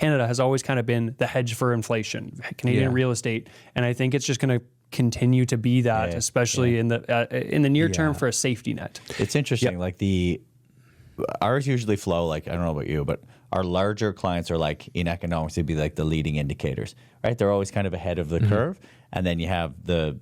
Canada has always kind of been the hedge for inflation, Canadian real estate. And I think it's just going to continue to be that, especially in the near term for a safety net. It's interesting. Like ours usually flow, like, I don't know about you, but our larger clients are like, in economics, they'd be like the leading indicators, right? They're always kind of ahead of the curve. And then you have the,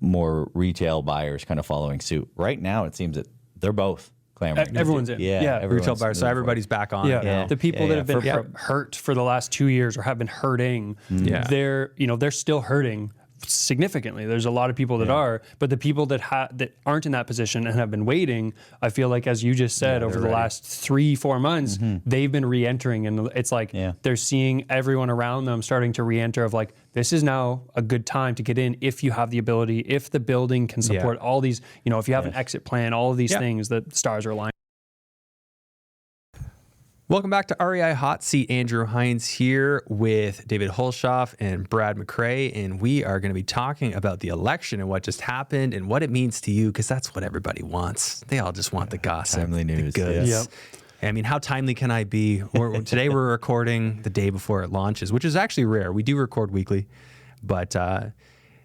more retail buyers kind of following suit. Right now, it seems that they're both clamoring. Everyone's in. Retail buyers. So everybody's back on. The people that have been hurt for the last 2 years or have been hurting, they're still hurting significantly. There's a lot of people that are, but the people that aren't in that position and have been waiting, I feel like, as you just said, over the last 3-4 months, they've been re-entering, and it's like they're seeing everyone around them starting to re-enter of like, this is now a good time to get in if you have the ability, if the building can support all these, if you have an exit plan, all of these things, the stars are aligned. Welcome back to REI Hot Seat. Andrew Hines here with David Hulshof and Brad McCrae, and we are going to be talking about the election and what just happened and what it means to you, because that's what everybody wants. They all just want the gossip, timely news, the goods. I mean, how timely can I be? Today we're recording the day before it launches, which is actually rare. We do record weekly, but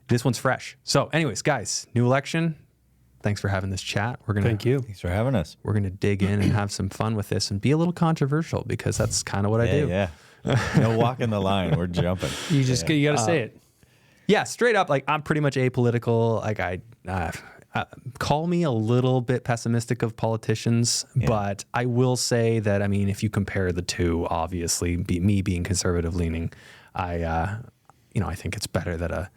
this one's fresh. So anyways, guys, new election. Thanks for having this chat. Thank you. Thanks for having us. We're going to dig in and have some fun with this and be a little controversial, because that's kind of what I do. Yeah. No walking the line. We're jumping. You just you got to say it. Yeah, straight up. Like, I'm pretty much apolitical. Like, I call me a little bit pessimistic of politicians, but I will say that, I mean, if you compare the two, obviously, me being conservative leaning, I think it's better that a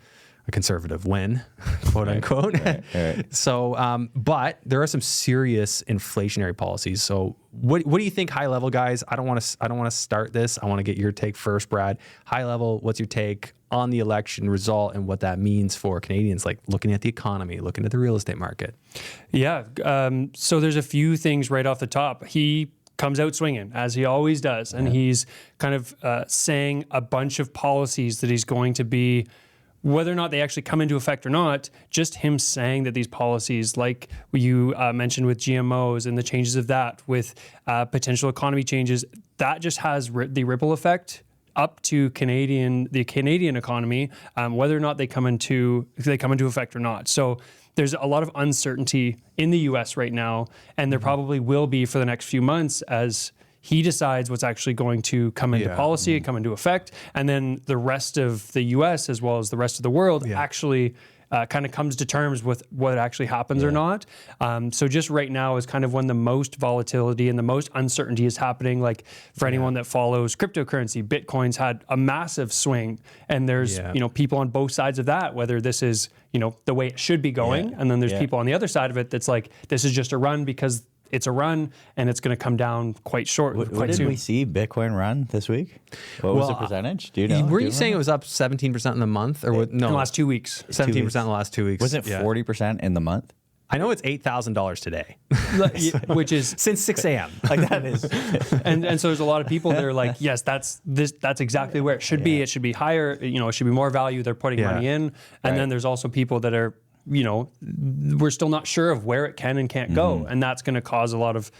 conservative win, quote unquote. Right. So, but there are some serious inflationary policies. So what do you think, high level, guys? I don't want to start this. I want to get your take first, Brad. High level, what's your take on the election result and what that means for Canadians, like looking at the economy, looking at the real estate market? Yeah. So there's a few things right off the top. He comes out swinging, as he always does. And he's kind of saying a bunch of policies that he's going to be, whether or not they actually come into effect or not, just him saying that these policies, like you mentioned with GMOs and the changes of that, with potential economy changes, that just has the ripple effect up to the Canadian economy, whether or not they come into effect or not. So there's a lot of uncertainty in the U.S. right now, and there probably will be for the next few months as he decides what's actually going to come into policy and come into effect. And then the rest of the U.S. as well as the rest of the world actually kind of comes to terms with what actually happens or not. So just right now is kind of when the most volatility and the most uncertainty is happening. Like for anyone that follows cryptocurrency, Bitcoin's had a massive swing, and there's people on both sides of that, whether this is the way it should be going, and then there's people on the other side of it that's like, this is just a run because it's a run, and it's going to come down quite short. What did we see Bitcoin run this week? What was the percentage? Do you know? Were you saying it was up 17% in the month, or no? In the last 2 weeks. 17% in the last 2 weeks. Was it 40% in the month? I know it's $8,000 today, which is since 6 a.m. Like that is, and so there's a lot of people that are like, yes, that's exactly where it should be. It should be higher. It should be more value. They're putting money in, and then there's also people that are, we're still not sure of where it can and can't go, and that's going to cause a lot of,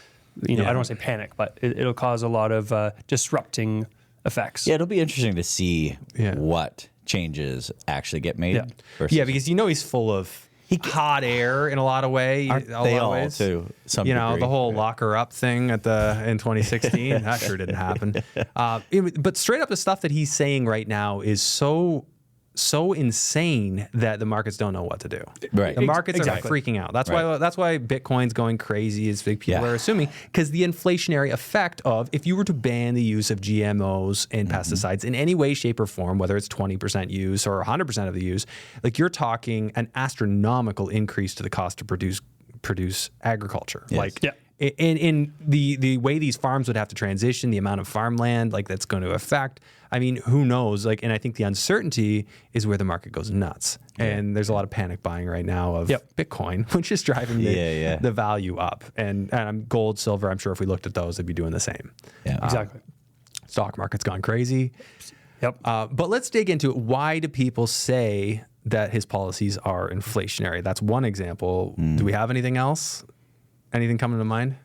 I don't want to say panic, but it'll cause a lot of disrupting effects. Yeah, it'll be interesting to see what changes actually get made. Yeah, because he's full of hot air in a lot of ways. They all to some degree. The whole locker up thing in 2016, that sure didn't happen. But straight up, the stuff that he's saying right now is so insane that the markets don't know what to do. Right. The markets are freaking out. That's why Bitcoin's going crazy, is people are assuming, because the inflationary effect of, if you were to ban the use of GMOs and pesticides in any way, shape, or form, whether it's 20% use or 100% of the use, like, you're talking an astronomical increase to the cost to produce agriculture. Yes. Like, in the way these farms would have to transition, the amount of farmland that's going to affect, I mean, who knows? And I think the uncertainty is where the market goes nuts. And there's a lot of panic buying right now of Bitcoin, which is driving the value up. And gold, silver, I'm sure if we looked at those, they'd be doing the same. Yeah, exactly. Stock market's gone crazy. Yep. But let's dig into it. Why do people say that his policies are inflationary? That's one example. Do we have anything else? Anything coming to mind?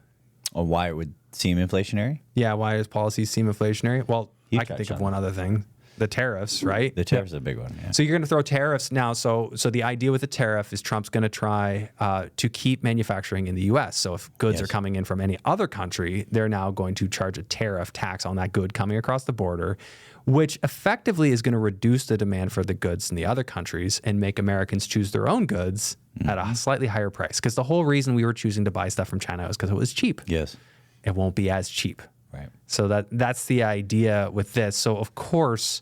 Or why it would seem inflationary? Yeah, why his policies seem inflationary? Well, You I can think touched of on one other thing. The tariffs, right? The tariffs are a big one. Yeah. So you're going to throw tariffs now. So the idea with the tariff is Trump's going to try to keep manufacturing in the U.S. So if goods are coming in from any other country, they're now going to charge a tariff tax on that good coming across the border, which effectively is going to reduce the demand for the goods in the other countries and make Americans choose their own goods at a slightly higher price. Because the whole reason we were choosing to buy stuff from China was because it was cheap. Yes. It won't be as cheap. Right. So that's the idea with this. So of course,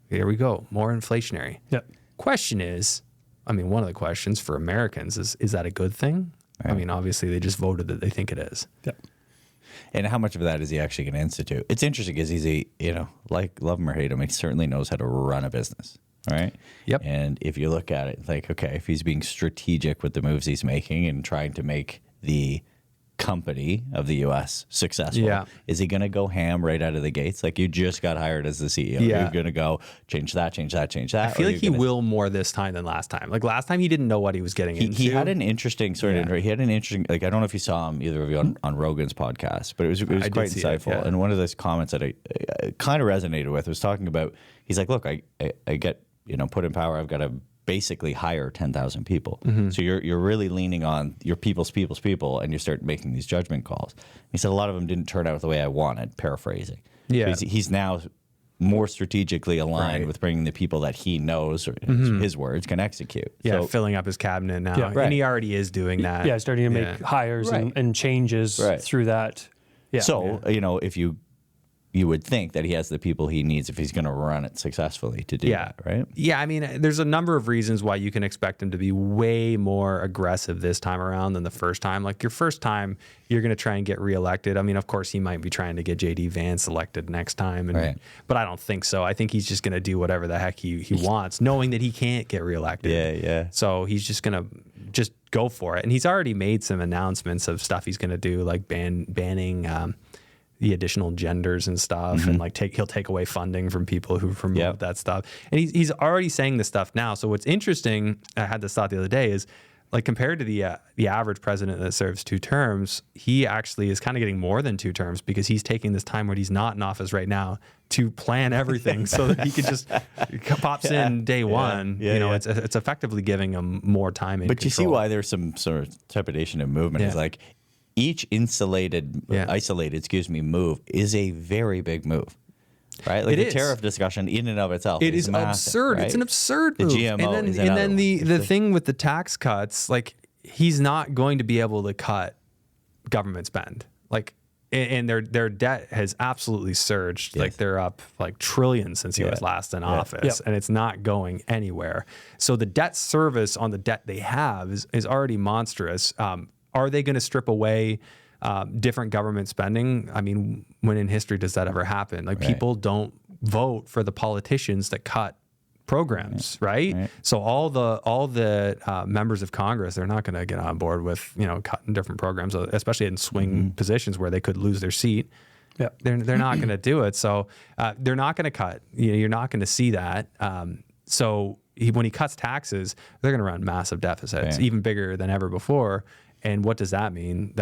here we go, more inflationary. Yep. Question is, I mean, one of the questions for Americans is that a good thing? Right. I mean, obviously they just voted that they think it is. Yep. And how much of that is he actually going to institute? It's interesting because he's like, love him or hate him, he certainly knows how to run a business, right? Yep. And if you look at it, like, okay, if he's being strategic with the moves he's making and trying to make the company of the U.S. successful, is he going to go ham right out of the gates? Like, you just got hired as the CEO. You're going to go change that, change that, change that. I feel like he will more this time than last time. Like last time he didn't know what he was getting into. He had an interesting sort of, he had an interesting, like, I don't know if you saw him, either of you, on Rogan's podcast, but it was quite insightful. And one of those comments that I kind of resonated with was talking about, he's like, look, I get, put in power, I've got to basically hire 10,000 people. So you're really leaning on your people's people, and you start making these judgment calls. He said a lot of them didn't turn out the way I wanted, paraphrasing. Yeah. He's now more strategically aligned with bringing the people that he knows, or his words, can execute. Yeah, so, filling up his cabinet now. Yeah, and he already is doing that. Yeah, starting to make hires and changes through that. Yeah. So, if you would think that he has the people he needs if he's going to run it successfully to do that, right? Yeah, I mean, there's a number of reasons why you can expect him to be way more aggressive this time around than the first time. Like your first time, you're going to try and get reelected. I mean, of course, he might be trying to get J.D. Vance elected next time, but I don't think so. I think he's just going to do whatever the heck he wants, knowing that he can't get reelected. Yeah. So he's just going to go for it. And he's already made some announcements of stuff he's going to do, like banning the additional genders and stuff, and like he'll take away funding from people who promote that stuff. And he's already saying this stuff now. So what's interesting, I had this thought the other day, is like compared to the average president that serves 2 terms, he actually is kind of getting more than 2 terms because he's taking this time when he's not in office right now to plan everything so that he can just pops in day one. It's effectively giving him more time and But control. you see why there's some sort of trepidation in movement. It's like, each isolated move is a very big move, right? Like the tariff discussion in and of itself is massive, absurd. Right? It's an absurd move. The GMO is and then the thing with the tax cuts, like he's not going to be able to cut government spend. Like, and their debt has absolutely surged. Like they're up like trillions since he was last in office, and it's not going anywhere. So the debt service on the debt they have is already monstrous. Are they going to strip away different government spending? I mean, when in history does that ever happen? Like people don't vote for the politicians that cut programs, right? So all the members of Congress, they're not going to get on board with cutting different programs, especially in swing positions where they could lose their seat. Yeah, they're not going to do it. So they're not going to cut. You're not going to see that. So when he cuts taxes, they're going to run massive deficits, even bigger than ever before. And what does that mean?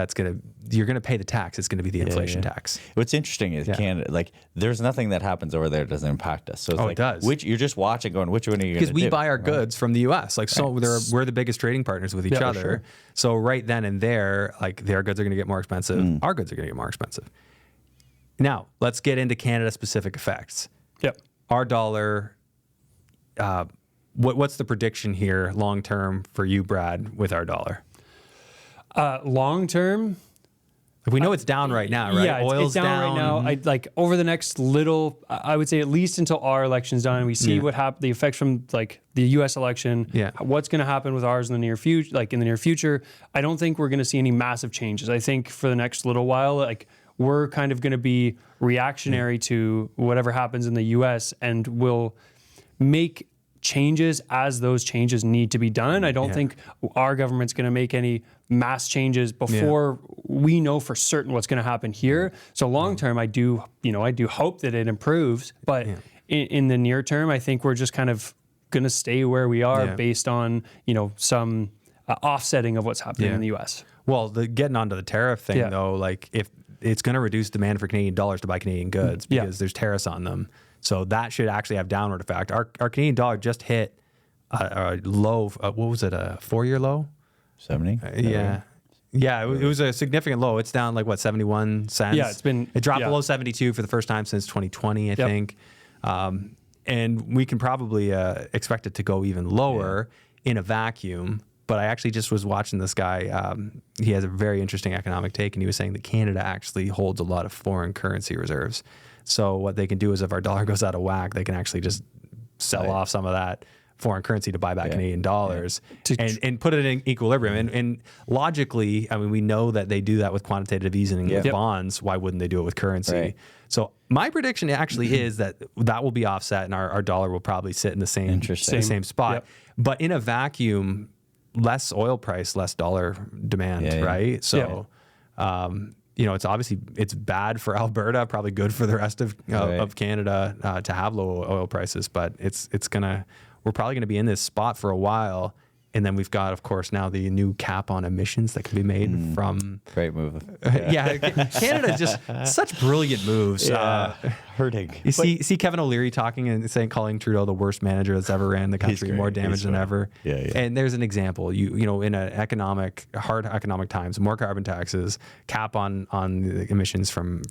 You're going to pay the tax. It's going to be the inflation tax. What's interesting is Canada, like there's nothing that happens over there that doesn't impact us. So it's it does. You're just watching going, which one are you going to do? Because we buy our goods from the U.S. Like, so we're the biggest trading partners with each other. Sure. So right then and there, like their goods are going to get more expensive. Our goods are going to get more expensive. Now, let's get into Canada-specific effects. Yep. Our dollar, what's the prediction here long-term for you, Brad, with our dollar? Long term, we know it's down right now, right? Yeah, Oil's it's down right now. Like over the next I would say at least until our election's done, and we see what the effects from like the U.S. election. Yeah, what's going to happen with ours in the near future? Like in the near future, I don't think we're going to see any massive changes. I think for the next little while, like we're kind of going to be reactionary to whatever happens in the U.S. and we'll make changes as those changes need to be done. I don't think our government's going to make any mass changes before we know for certain what's going to happen here. So long term, I do hope that it improves, but in the near term, I think we're just kind of going to stay where we are based on, some offsetting of what's happening in the U.S. Well, getting onto the tariff thing though, like if it's going to reduce demand for Canadian dollars to buy Canadian goods because there's tariffs on them. So that should actually have downward effect. Our Canadian dollar just hit a low. What was it? A 4-year low? 70. Yeah, it was a significant low. It's down like 71 cents. Yeah, it dropped below 72 for the first time since 2020, I think. And we can probably expect it to go even lower in a vacuum. But I actually just was watching this guy. He has a very interesting economic take, and he was saying that Canada actually holds a lot of foreign currency reserves. So what they can do is if our dollar goes out of whack, they can actually just sell off some of that foreign currency to buy back Canadian dollars and put it in equilibrium. And logically, I mean, we know that they do that with quantitative easing with bonds. Why wouldn't they do it with currency? Right. So my prediction actually is that will be offset, and our dollar will probably sit in the same spot. Yep. But in a vacuum, less oil price, less dollar demand, right? So, it's obviously it's bad for Alberta, probably good for the rest of Canada to have low oil prices, but we're probably gonna be in this spot for a while. And then we've got, of course, now the new cap on emissions that can be made from... Great move. Canada just such brilliant moves. Hurting. You see Kevin O'Leary talking and calling Trudeau the worst manager that's ever ran the country, more damage than ever. And there's an example. You know, in hard economic times, more carbon taxes, cap on the emissions from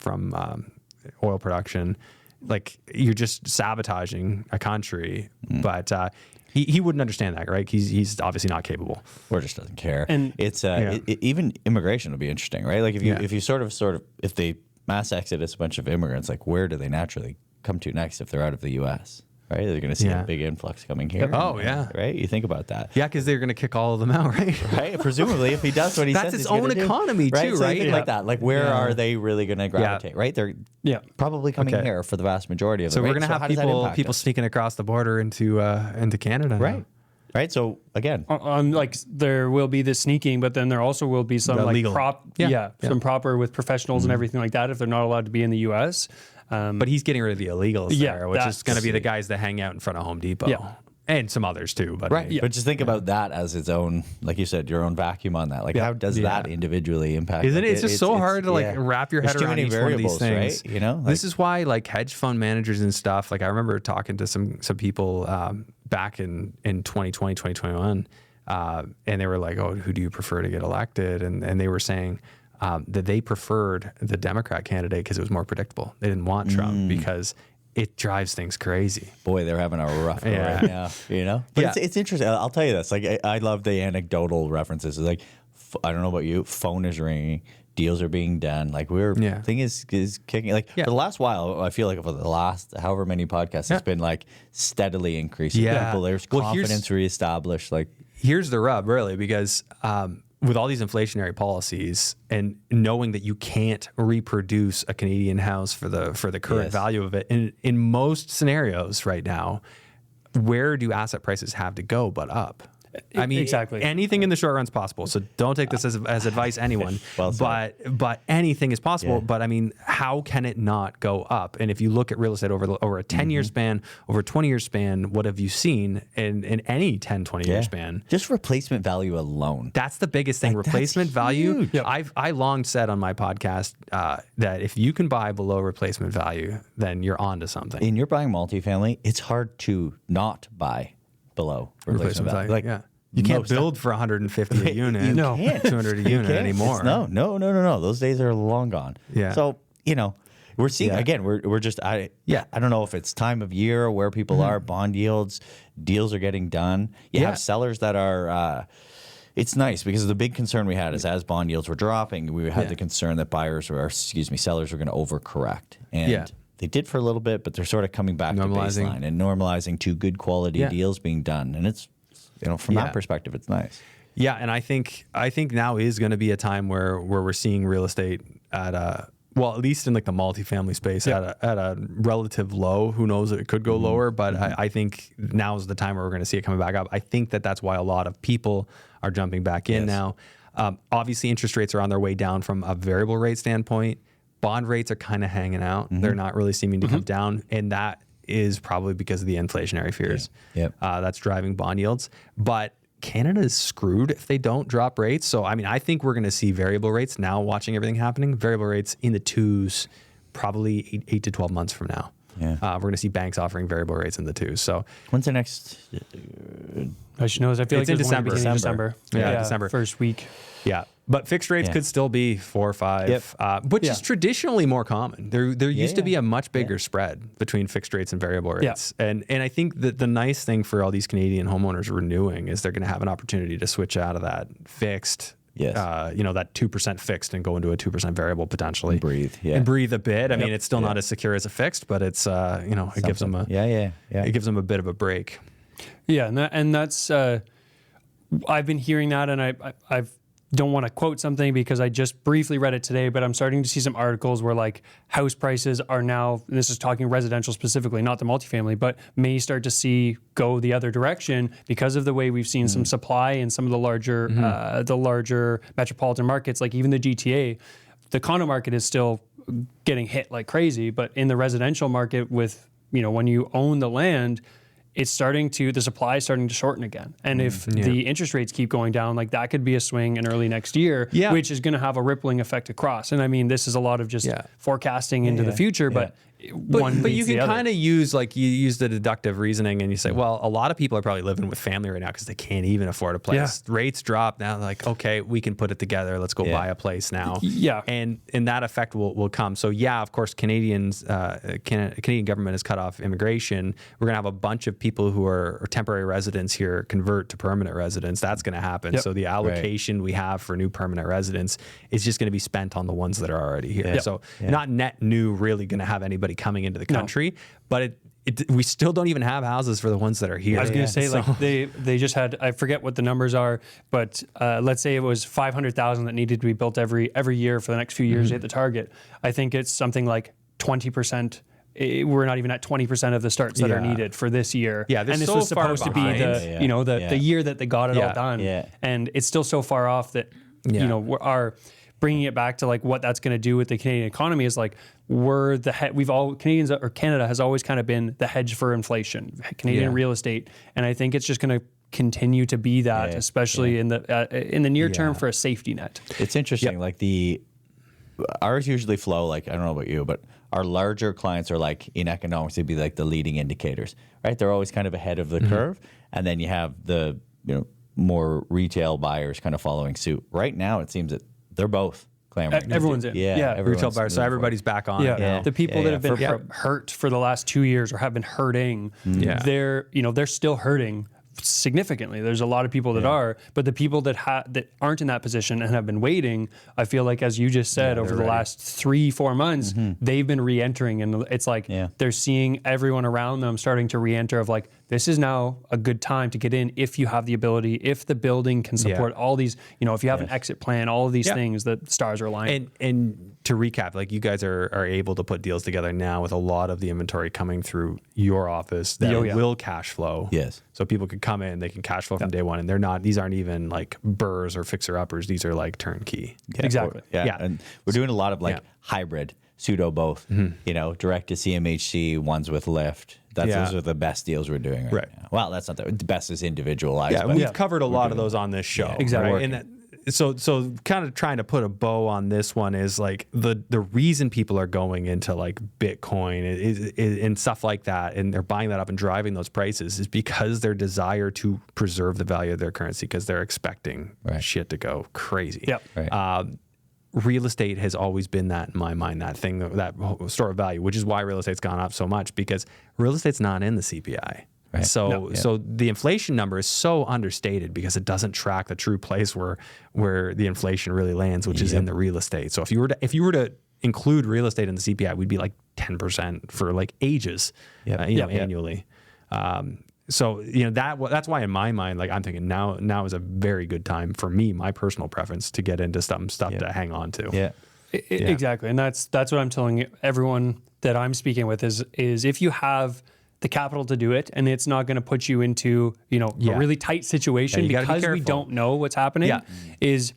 oil production. Like, you're just sabotaging a country. But... He wouldn't understand that, right? He's obviously not capable, or just doesn't care. And it's even immigration will be interesting, right? Like if you sort of if they mass exodus a bunch of immigrants, like where do they naturally come to next if they're out of the U.S.? Right? They're going to see a big influx coming here. Right? You think about that. Yeah, because they're going to kick all of them out, right? Right. Presumably, if he does what he says, that's his own economy do, too, right? So like that. Like where are they really going to gravitate? Right? They're probably coming here for the vast majority of it. So we're going to have people sneaking across the border into Canada, right? Right. So again, like there will be the sneaking, but then there also will be some legal. Some proper with professionals and everything like that if they're not allowed to be in the U.S. But he's getting rid of the illegals there, which is going to be the guys that hang out in front of Home Depot. And some others too. But But just think about that as its own, like you said, your own vacuum on that. Like how does that individually impact? Isn't it? It's just so hard to wrap your head around each one of these things. Right? You know, this is why hedge fund managers and stuff. Like I remember talking to some people back in 2020, 2021, and they were like, "Oh, who do you prefer to get elected?" And they were saying that they preferred the Democrat candidate because it was more predictable. They didn't want Trump because it drives things crazy. Boy, they're having a rough go right now, you know? But it's interesting. I'll tell you this. Like, I love the anecdotal references. It's like, I don't know about you, phone is ringing, deals are being done. Like, thing is kicking. Like, for the last while, I feel like for the last however many podcasts, it's been like steadily increasing. People, there's confidence reestablished. Like, here's the rub, really, because with all these inflationary policies and knowing that you can't reproduce a Canadian house for the current value of it, in most scenarios right now, where do asset prices have to go but up? I mean, anything in the short run is possible. So don't take this as advice, anyone. But anything is possible. But I mean, how can it not go up? And if you look at real estate over a 10-year span, over a 20-year span, what have you seen in any 10, 20-year span? Just replacement value alone. That's the biggest thing. Replacement value. I long said on my podcast that if you can buy below replacement value, then you're onto something. And you're buying multifamily, it's hard to not buy below replacement value. Like, you can't build for 150 a unit. You can't. 200 a unit anymore. No. Those days are long gone. Yeah. So, we're seeing, again, we're just, I don't know if it's time of year or where people are, bond yields, deals are getting done. You have sellers that are, it's nice because the big concern we had is as bond yields were dropping, we had the concern that sellers were going to overcorrect. And they did for a little bit, but they're sort of coming back to baseline and normalizing to good quality deals being done. And it's, from that perspective, it's nice. Yeah, and I think now is going to be a time where we're seeing real estate at least in like the multifamily space at a relative low. Who knows? It could go lower, but I think now is the time where we're going to see it coming back up. I think that's why a lot of people are jumping back in now. Obviously, interest rates are on their way down from a variable rate standpoint. Bond rates are kind of hanging out. They're not really seeming to come down, and that is probably because of the inflationary fears. That's driving bond yields. But Canada is screwed if they don't drop rates. So, I mean, I think we're going to see variable rates now watching everything happening. Variable rates in the 2s probably 8 to 12 months from now. Yeah. We're going to see banks offering variable rates in the 2s. So When's the next? I should know. I feel It's like in there's one beginning of December. Yeah, December. First week. yeah, but fixed rates could still be 4 or 5, which is traditionally more common. There used to be a much bigger spread between fixed rates and variable rates. And I think that the nice thing for all these Canadian homeowners renewing is they're going to have an opportunity to switch out of that fixed. Yes. That 2% fixed and go into a 2% variable potentially. And breathe a bit. I mean, it's still not as secure as a fixed, but it's it gives them it gives them a bit of a break. Yeah, and that's I've been hearing that, and I don't want to quote something because I just briefly read it today, but I'm starting to see some articles where like house prices are now, and this is talking residential specifically, not the multifamily, but may start to go the other direction because of the way we've seen some supply in some of the larger metropolitan markets, like even the GTA. The condo market is still getting hit like crazy, but in the residential market with, when you own the land, the supply is starting to shorten again. And if the interest rates keep going down, like that could be a swing in early next year, which is going to have a rippling effect across. And I mean, this is a lot of just forecasting into the future, but you can kind of use, like you use the deductive reasoning and you say, well, a lot of people are probably living with family right now because they can't even afford a place. Yeah. Rates drop now. Like, okay, we can put it together. Let's go buy a place now. Yeah. And that effect will come. So of course, Canadian government has cut off immigration. We're going to have a bunch of people who are temporary residents here convert to permanent residents. That's going to happen. Yep. So the allocation we have for new permanent residents is just going to be spent on the ones that are already here. Yep. So not net new really going to have anybody coming into the country, but we still don't even have houses for the ones that are here. I was going to say, like they just had, I forget what the numbers are, but let's say it was 500,000 that needed to be built every year for the next few years to hit the target. I think it's something like 20%. We're not even at 20% of the starts that are needed for this year. Yeah, and this was supposed to be the year that they got it all done. Yeah. And it's still so far off that our bringing it back to like what that's going to do with the Canadian economy is like Canada has always kind of been the hedge for inflation, Canadian real estate, and I think it's just going to continue to be that, especially in the near term for a safety net. It's interesting, like ours usually flow, like I don't know about you, but our larger clients are like in economics, they'd be like the leading indicators, right? They're always kind of ahead of the curve, and then you have the more retail buyers kind of following suit. Right now, it seems that they're both clamoring. Everyone's in. Retail buyers. So everybody's back on. Yeah. The people that have been hurt for the last 2 years or have been hurting, they're still hurting significantly. There's a lot of people that are, but the people that aren't in that position and have been waiting, I feel like, as you just said, over the last 3-4 months, they've been re-entering, and it's like they're seeing everyone around them starting to re-enter of like, this is now a good time to get in if you have the ability, if the building can support all these, if you have an exit plan, all of these things, that stars are aligning. And to recap, like you guys are able to put deals together now with a lot of the inventory coming through your office that will cash flow. Yes. So people could come in, they can cash flow from day one, and these aren't even like burrs or fixer uppers. These are like turnkey. Yeah, exactly. And we're doing a lot of hybrid, pseudo both, direct to CMHC, ones with lift. Those are the best deals we're doing right now. Well, that's not the best is individualized. Yeah, we've covered a lot of those on this show. Exactly. Right? And so kind of trying to put a bow on this one is like the reason people are going into like Bitcoin and stuff like that, and they're buying that up and driving those prices is because their desire to preserve the value of their currency because they're expecting shit to go crazy. Yep. Right. Real estate has always been that in my mind, that thing, that store of value, which is why real estate's gone up so much because real estate's not in the CPI. Right. So the inflation number is so understated because it doesn't track the true place where the inflation really lands, which is in the real estate. So if you were to include real estate in the CPI, we'd be like 10% for like ages, annually. So that's why in my mind, like I'm thinking now is a very good time for me, my personal preference, to get into stuff to hang on to. Yeah. Exactly, and that's what I'm telling everyone that I'm speaking with is if you have the capital to do it, and it's not going to put you into a really tight situation because we don't know what's happening. Is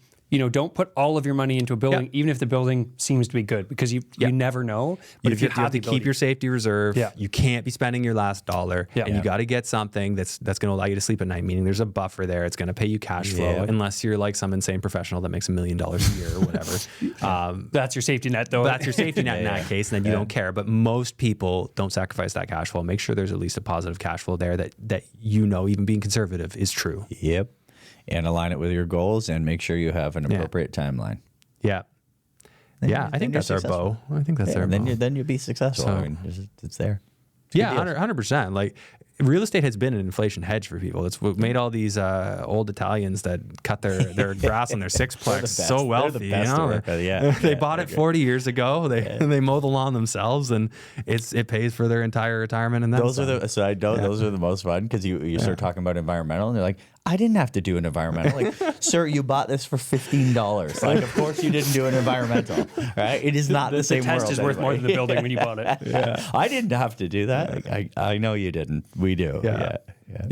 don't put all of your money into a building, even if the building seems to be good, because you never know. But if you have to keep your safety reserve, Yeah. you can't be spending your last dollar, Yeah. and you got to get something that's going to allow you to sleep at night. Meaning there's a buffer there. It's going to pay you cash flow, unless you're like some insane professional that makes $1 million a year or whatever. that's your safety net, though. That's your safety net in that case, and then you don't care. But most people don't sacrifice that cash flow. Make sure there's at least a positive cash flow there that even being conservative is true. Yep. And align it with your goals and make sure you have an appropriate timeline. Yeah. I think that's our bow. I think that's our bow. Then you'll be successful. So, I mean, it's there. It's 100%. Like, real estate has been an inflation hedge for people. It's what made all these old Italians that cut their grass on their sixplex so wealthy. They bought it 40 years ago. They mow the lawn themselves, and it pays for their entire retirement. And those are the most fun, because you start talking about environmental, and they're like, I didn't have to do an environmental. Like, sir, you bought this for $15. Like, of course you didn't do an environmental, right? It is not the same world. The test is worth more than the building when you bought it. I didn't have to do that. Like, I know you didn't. We do. Yeah.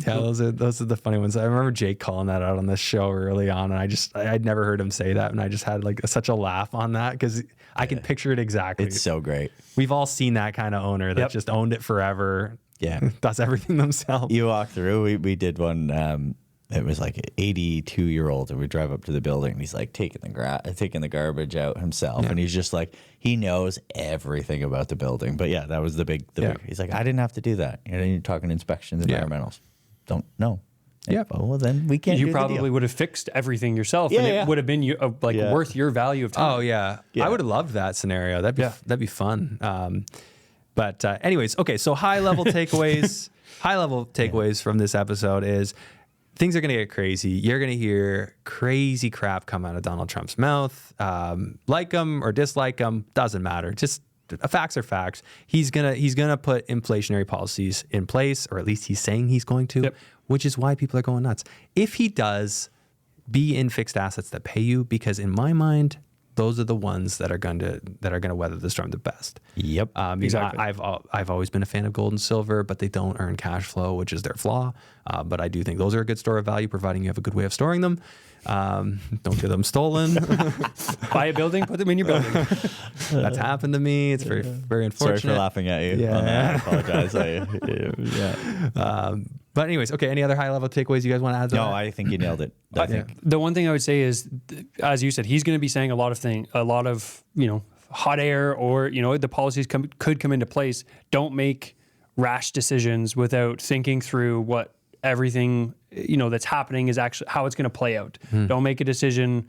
Those are the funny ones. I remember Jake calling that out on this show early on, and I'd never heard him say that, and I just had like such a laugh on that, because I can picture it exactly. It's so great. We've all seen that kind of owner that just owned it forever. Yeah, does everything themselves. You walk through. We did one. It was like an 82-year-old, and we drive up to the building, and he's like taking the garbage out himself, and he's just like, he knows everything about the building. But yeah, that was the big. He's like, I didn't have to do that. You're talking inspections, environmentals. Don't know. Yeah. Well, then we can't. You probably would have fixed everything yourself, and it would have been worth your value of time. Oh yeah. I would have loved that scenario. That'd be fun. But anyways, okay. So high level takeaways. High level takeaways from this episode is, things are going to get crazy. You're going to hear crazy crap come out of Donald Trump's mouth. Like him or dislike him, doesn't matter. Just facts are facts. He's gonna put inflationary policies in place, or at least he's saying he's going to, which is why people are going nuts. If he does, be in fixed assets that pay you, because in my mind, those are the ones that are going to weather the storm the best. Yep. Exactly. I've always been a fan of gold and silver, but they don't earn cash flow, which is their flaw. But I do think those are a good store of value, providing you have a good way of storing them. Don't get them stolen. Buy a building, put them in your building. That's happened to me. It's very, very unfortunate. Sorry for laughing at you. Yeah. On that. I apologize. But anyways, okay. Any other high level takeaways you guys want to add to that? No, I think you nailed it. I think. The one thing I would say is, as you said, he's going to be saying a lot of hot air, or the policies could come into place. Don't make rash decisions without thinking through what everything that's happening is actually, how it's going to play out. Don't make a decision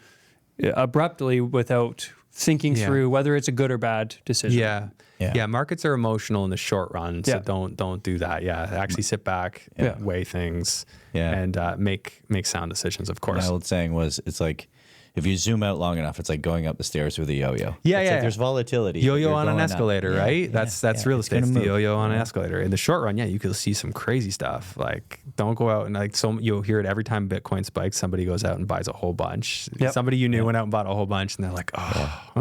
abruptly without thinking through whether it's a good or bad decision. Yeah. Markets are emotional in the short run, so don't do that. Yeah, actually sit back, weigh things, and make sound decisions. Of course. My old saying was, it's like, if you zoom out long enough, it's like going up the stairs with a yo-yo. Yeah, Like there's volatility. Yo-yo on an escalator, right? That's real estate. It's the move. yo-yo on an escalator. In the short run, you could see some crazy stuff. Like, don't go out and you'll hear it every time Bitcoin spikes. Somebody goes out and buys a whole bunch. Somebody you knew went out and bought a whole bunch, and they're like,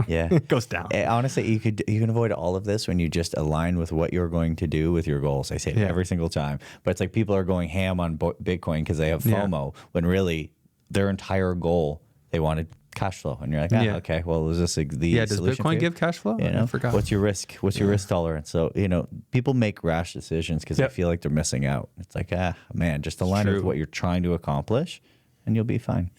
it goes down. Honestly, you can avoid all of this when you just align with what you're going to do with your goals. I say it every single time, but it's like people are going ham on Bitcoin because they have FOMO, when really their entire goal, they wanted cash flow, and you're like, okay, well, is this the does solution Bitcoin give cash flow? I forgot. What's your risk? What's your risk tolerance? So people make rash decisions because they feel like they're missing out. It's like, man, just align with what you're trying to accomplish, and you'll be fine.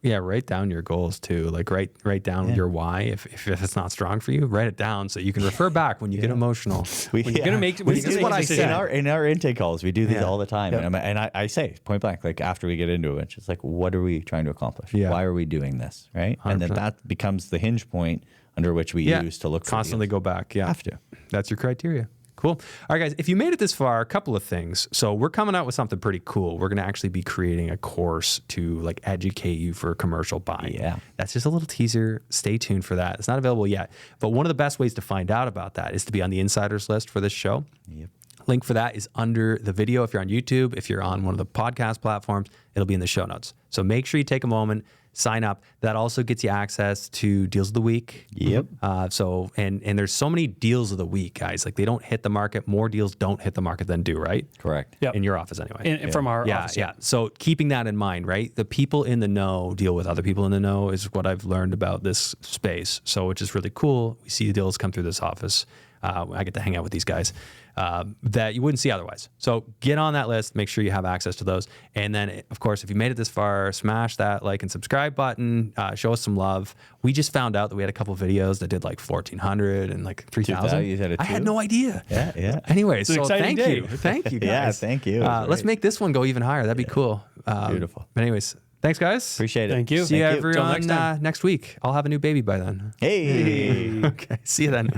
Yeah, write down your goals too. Like write down your why. If it's not strong for you, write it down so you can refer back when you get emotional. When you're gonna make this is what I say in our intake calls. We do these all the time, and I say point blank, like after we get into it, it's like, what are we trying to accomplish? Why are we doing this? Right, 100%. And then that becomes the hinge point under which we use to look constantly for go back. Yeah, have to. That's your criteria. Cool. All right, guys, if you made it this far, a couple of things. So we're coming out with something pretty cool. We're going to actually be creating a course to educate you for commercial buying. Yeah. That's just a little teaser. Stay tuned for that. It's not available yet. But one of the best ways to find out about that is to be on the insiders list for this show. Yep. Link for that is under the video. If you're on YouTube, if you're on one of the podcast platforms, it'll be in the show notes. So make sure you take a moment, sign up. That also gets you access to deals of the week. Yep. So there's so many deals of the week, guys. Like they don't hit the market. More deals don't hit the market than do, right? Correct. Yep. In your office anyway. From our Yeah, office. yeah. So keeping that in mind, right? The people in the know deal with other people in the know is what I've learned about this space. So which is really cool. We see deals come through this office. I get to hang out with these guys that you wouldn't see otherwise. So get on that list. Make sure you have access to those. And then, of course, if you made it this far, smash that like and subscribe button. Show us some love. We just found out that we had a couple videos that did like 1,400 and like 3,000. You said it I had too? no idea. Yeah, yeah. Anyway, an so exciting thank day. you. Thank you, guys. Yeah, thank you. It was Let's great. make this one go even higher. That'd be cool. Beautiful. But anyways, thanks, guys. Appreciate it. Thank you. See you Thank you. everyone Till next time. next week. I'll have a new baby by then. Hey. Okay. See you then.